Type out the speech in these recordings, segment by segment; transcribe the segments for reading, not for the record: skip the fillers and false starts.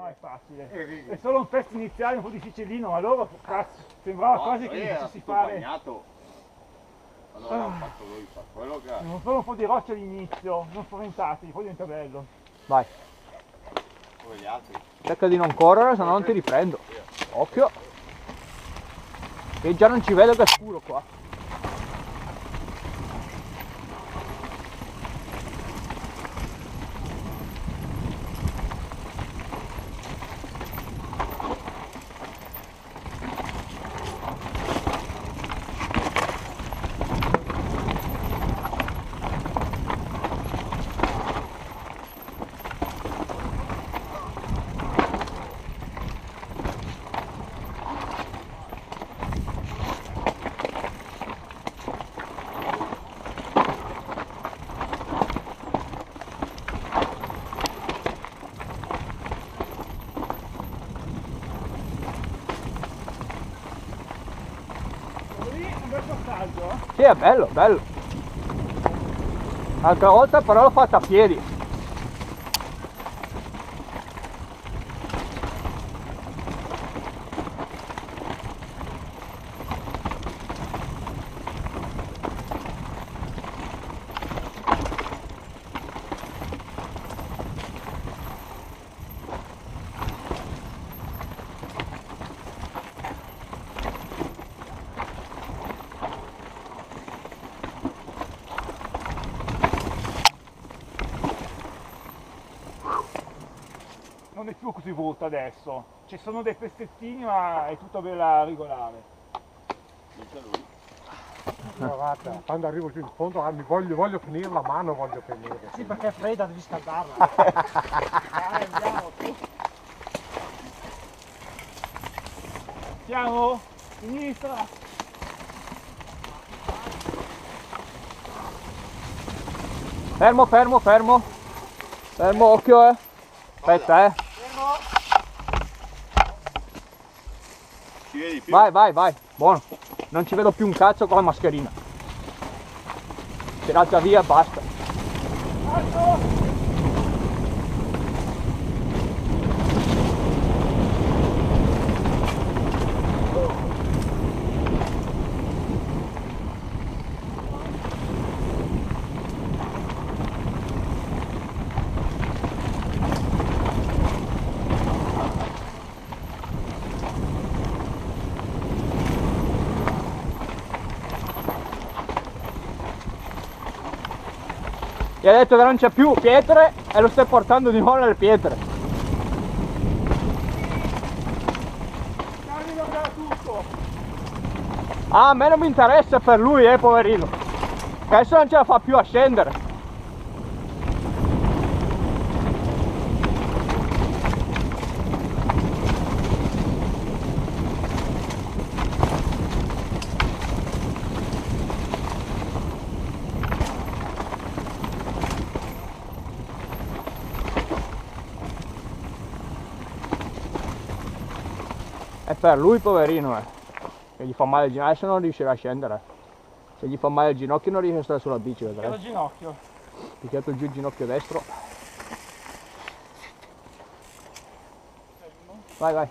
No, è facile. È solo un pezzo iniziale un po' difficilino, ma loro, cazzo, sembrava quasi che dovessi fare... bagnato. Allora abbiamo fatto lui, fa quello che... Non solo un po' di roccia all'inizio, non spaventatevi, poi diventa bello. Vai. Come gli altri. Cerca di non correre, se no non ti riprendo. Occhio. Che già non ci vedo che è scuro qua. Sì, è bello, bello. L'altra volta però l'ho fatta a piedi. Non è più così brutta adesso, ci sono dei pezzettini ma è tutto bella regolare. Guarda, quando arrivo giù in fondo voglio finire la mano, voglio finire. Sì, perché è fredda, devi scaldarla. Dai, andiamo, su. Siamo? Sinistra. Fermo, fermo, fermo. Fermo, occhio, Aspetta, Ci vedi più? Vai, vai, vai. Buono. Non ci vedo più un cazzo con la mascherina. Tirata via, basta. Gli ha detto che non c'è più pietre e lo stai portando di nuovo nelle pietre. Tutto. Ah, a me non mi interessa per lui, poverino. Adesso non ce la fa più a scendere. È per lui poverino, che gli fa male il ginocchio, adesso non riuscirà a scendere. Se gli fa male il ginocchio non riesce a stare sulla bici, vedrai. Picchiato il ginocchio. Picchiato giù il ginocchio destro. Vai, vai.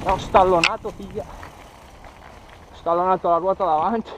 Ho stallonato, figlia. Ho stallonato la ruota davanti.